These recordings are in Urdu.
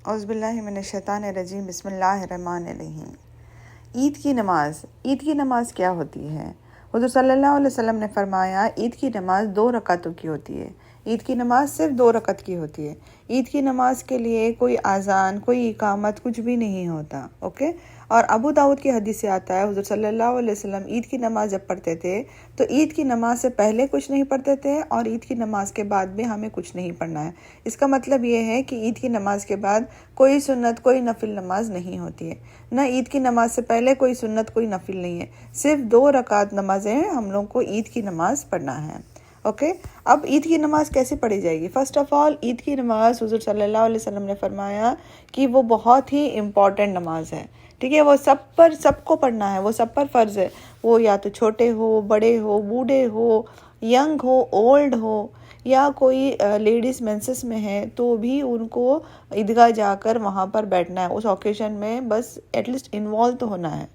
اعوذ باللہ من الشیطان الرجیم، بسم اللہ الرحمن الرحیم۔ عید کی نماز کیا ہوتی ہے؟ حضور صلی اللہ علیہ وسلم نے فرمایا عید کی نماز 2 رکعتوں کی ہوتی ہے۔ عید کی نماز صرف 2 رکعت کی ہوتی ہے۔ عید کی نماز کے لیے کوئی اذان، کوئی اقامت، کچھ بھی نہیں ہوتا، اوکے۔ اور ابو داؤد کی حدیث سے آتا ہے حضور صلی اللہ علیہ وسلم عید کی نماز جب پڑھتے تھے تو عید کی نماز سے پہلے کچھ نہیں پڑھتے تھے اور عید کی نماز کے بعد بھی ہمیں کچھ نہیں پڑھنا ہے۔ اس کا مطلب یہ ہے کہ عید کی نماز کے بعد کوئی سنت، کوئی نفل نماز نہیں ہوتی ہے، نہ عید کی نماز سے پہلے کوئی سنت، کوئی نفل نہیں ہے، صرف 2 رکعت نمازیں ہم لوگ کو عید کی نماز پڑھنا ہے، اوکے۔ اب عید کی نماز کیسے پڑھی جائے گی؟ فرسٹ آف آل عید کی نماز حضور صلی اللہ علیہ وسلم نے فرمایا کہ وہ بہت ہی امپورٹنٹ نماز ہے، ٹھیک ہے۔ وہ سب کو پڑھنا ہے، وہ سب پر فرض ہے، وہ یا تو چھوٹے ہو، بڑے ہو، بوڑھے ہو، ینگ ہو، اولڈ ہو، یا کوئی لیڈیز مینسس میں ہے تو بھی ان کو عیدگاہ جا کر وہاں پر بیٹھنا ہے، اس اوکیشن میں بس ایٹ لیسٹ انوالو تو ہونا ہے،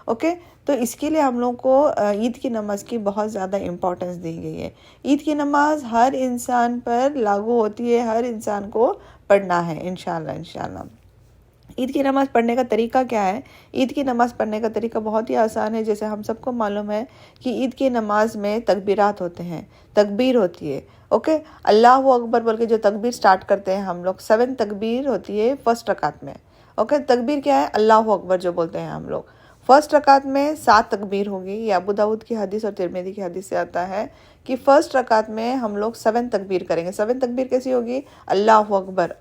اوکے۔ تو اس کے لیے ہم لوگ کو عید کی نماز کی بہت زیادہ امپورٹنس دی گئی ہے۔ عید کی نماز ہر انسان پر لاگو ہوتی ہے، ہر انسان کو پڑھنا ہے انشاءاللہ۔ عید کی نماز پڑھنے کا طریقہ کیا ہے؟ عید کی نماز پڑھنے کا طریقہ بہت ہی آسان ہے۔ جیسے ہم سب کو معلوم ہے کہ عید کی نماز میں تکبیرات ہوتے ہیں، تکبیر ہوتی ہے، اوکے۔ اللہ اکبر بول کے جو تکبیر سٹارٹ کرتے ہیں ہم لوگ، 7 تکبیر ہوتی ہے فرسٹ رکعت میں، اوکے۔ تکبیر کیا ہے؟ اللہ اکبر جو بولتے ہیں ہم لوگ۔ فرسٹ رکعت میں 7 تکبیر ہوگی، یہ ابو داؤد کی حدیث اور ترمذی کی حدیث سے آتا ہے کہ فرسٹ رکعت میں ہم لوگ 7 تکبیر کریں گے۔ 7 تکبیر کیسی ہوگی؟ اللہ اکبر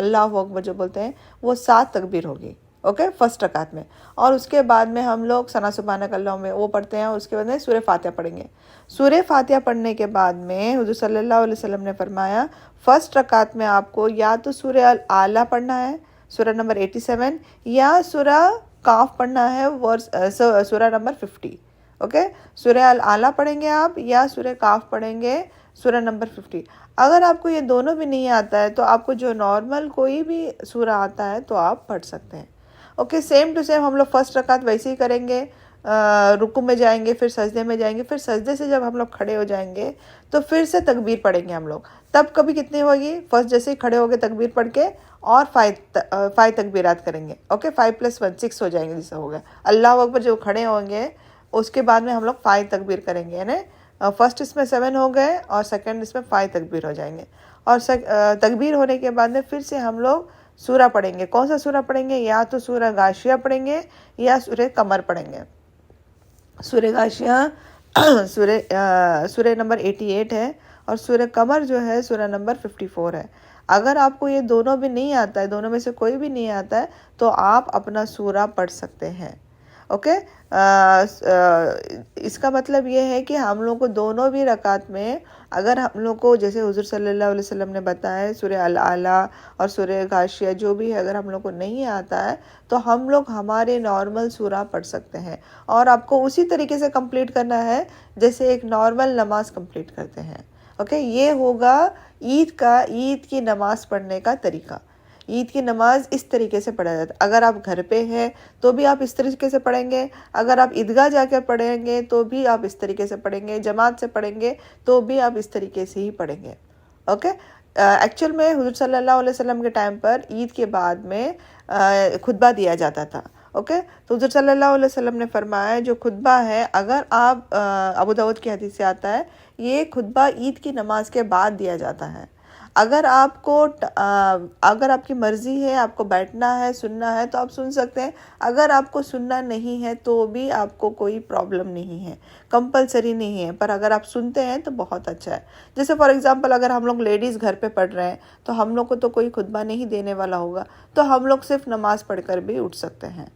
جو بولتے ہیں وہ 7 تکبیر ہوگی، اوکے، فرسٹ رکعت میں۔ اور اس کے بعد میں ہم لوگ ثنا سبحانک اللہم میں وہ پڑھتے ہیں، اور اس کے بعد میں سورہ فاتحہ پڑھیں گے۔ سورہ فاتحہ پڑھنے کے بعد میں حضور صلی اللہ علیہ وسلم نے فرمایا فرسٹ رکعت میں آپ کو یا تو سورہ الاعلیٰ پڑھنا ہے، سورہ نمبر 87، یا سورہ کاف پڑھنا ہے، سورہ نمبر 50، اوکے۔ سورہ الاعلیٰ پڑھیں گے آپ یا سورہ کاف پڑھیں گے، سورہ نمبر 50۔ اگر آپ کو یہ دونوں بھی نہیں آتا ہے تو آپ کو جو نارمل کوئی بھی سورہ آتا ہے تو آپ پڑھ سکتے ہیں، اوکے۔ سیم ٹو سیم ہم لوگ فرسٹ رکعت ویسے ہی کریں گے، رکوع میں جائیں گے، پھر سجدے میں جائیں گے، پھر سجدے سے جب ہم لوگ کھڑے ہو جائیں گے تو پھر سے تکبیر پڑھیں گے ہم لوگ۔ تب کبھی کتنی ہوگی؟ فرسٹ جیسے ہی کھڑے ہو گے تکبیر پڑھ کے اور 5 تکبیرات کریں گے، اوکے۔ 5 + 1 6 ہو جائیں گے، جیسے ہو گیا اللہ اکبر جو کھڑے ہوں گے اس کے بعد میں ہم لوگ 5 تکبیر کریں گے، یعنی فرسٹ اس میں 7 ہو گئے اور سیکنڈ اس میں 5 تکبیر ہو جائیں گے۔ اور تکبیر ہونے کے بعد میں پھر سے ہم لوگ سورہ پڑھیں گے۔ کون سا سورہ پڑھیں گے؟ یا تو سورہ غاشیہ پڑھیں گے یا سورہ قمر پڑھیں گے۔ سورہ غاشیہ سورہ نمبر 88 ہے اور سورہ قمر جو ہے سورہ نمبر 54 ہے۔ اگر آپ کو یہ دونوں بھی نہیں آتا ہے، دونوں میں سے کوئی بھی نہیں آتا ہے تو آپ اپنا سورہ پڑھ سکتے ہیں، اوکے۔ اس کا مطلب یہ ہے کہ ہم لوگ کو دونوں بھی رکعت میں اگر ہم لوگ کو جیسے حضور صلی اللہ علیہ وسلم نے بتایا سورہ الاعلیٰ اور سورہ غاشیہ جو بھی ہے اگر ہم لوگ کو نہیں آتا ہے تو ہم لوگ ہمارے نارمل سورہ پڑھ سکتے ہیں، اور آپ کو اسی طریقے سے کمپلیٹ کرنا ہے جیسے ایک نارمل نماز کمپلیٹ کرتے ہیں، اوکے۔ یہ ہوگا عید کی نماز پڑھنے کا طریقہ۔ عید کی نماز اس طریقے سے پڑھا جاتا ہے۔ اگر آپ گھر پہ ہیں تو بھی آپ اس طریقے سے پڑھیں گے، اگر آپ عیدگاہ جا کے پڑھیں گے تو بھی آپ اس طریقے سے پڑھیں گے، جماعت سے پڑھیں گے تو بھی آپ اس طریقے سے ہی پڑھیں گے، اوکے۔ ایکچوئل میں حضور صلی اللہ علیہ وسلم کے ٹائم پر عید کے بعد میں خطبہ دیا جاتا تھا، اوکے۔ تو حضور صلی اللہ علیہ وسلم نے فرمایا جو خطبہ ہے اگر آپ ابو داؤد کی حدیث سے آتا ہے یہ خطبہ عید کی نماز کے بعد دیا جاتا ہے۔ اگر آپ کی مرضی ہے، آپ کو بیٹھنا ہے، سننا ہے تو آپ سن سکتے ہیں، اگر آپ کو سننا نہیں ہے تو بھی آپ کو کوئی پرابلم نہیں ہے، کمپلسری نہیں ہے، پر اگر آپ سنتے ہیں تو بہت اچھا ہے۔ جیسے فار ایگزامپل اگر ہم لوگ لیڈیز گھر پہ پڑھ رہے ہیں تو ہم لوگ کو تو کوئی خطبہ نہیں دینے والا ہوگا تو ہم لوگ صرف نماز پڑھ کر بھی اٹھ سکتے ہیں،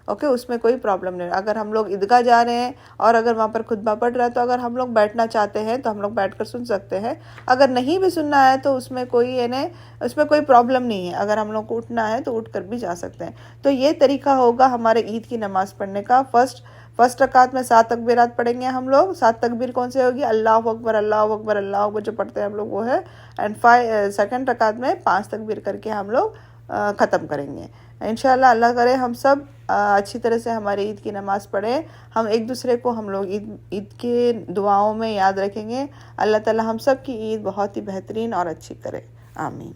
اوکے، اس میں کوئی پرابلم نہیں۔ اگر ہم لوگ عیدگاہ جا رہے ہیں اور اگر وہاں پر خطبہ پڑھ رہا ہے تو اگر ہم لوگ بیٹھنا چاہتے ہیں تو ہم لوگ بیٹھ کر سن سکتے ہیں، اگر نہیں بھی سننا ہے تو اس میں کوئی پرابلم نہیں ہے، اگر ہم لوگ کو اٹھنا ہے تو اٹھ کر بھی جا سکتے ہیں۔ تو یہ طریقہ ہوگا ہمارے عید کی نماز پڑھنے کا۔ فرسٹ رکعت میں 7 تکبیرات پڑھیں گے ہم لوگ۔ 7 تکبیر کون سے ہوگی؟ اللہ اکبر جو پڑھتے ہیں ہم لوگ وہ ہے، اینڈ سیکنڈ رکعت میں 5 تکبیر کر کے ہم لوگ ختم کریں گے انشاءاللہ۔ اللہ کرے ہم سب اچھی طرح سے ہماری عید کی نماز پڑھیں، ہم ایک دوسرے کو ہم لوگ عید کے دعاؤں میں یاد رکھیں گے۔ اللہ تعالی ہم سب کی عید بہت ہی بہترین اور اچھی کرے، آمین۔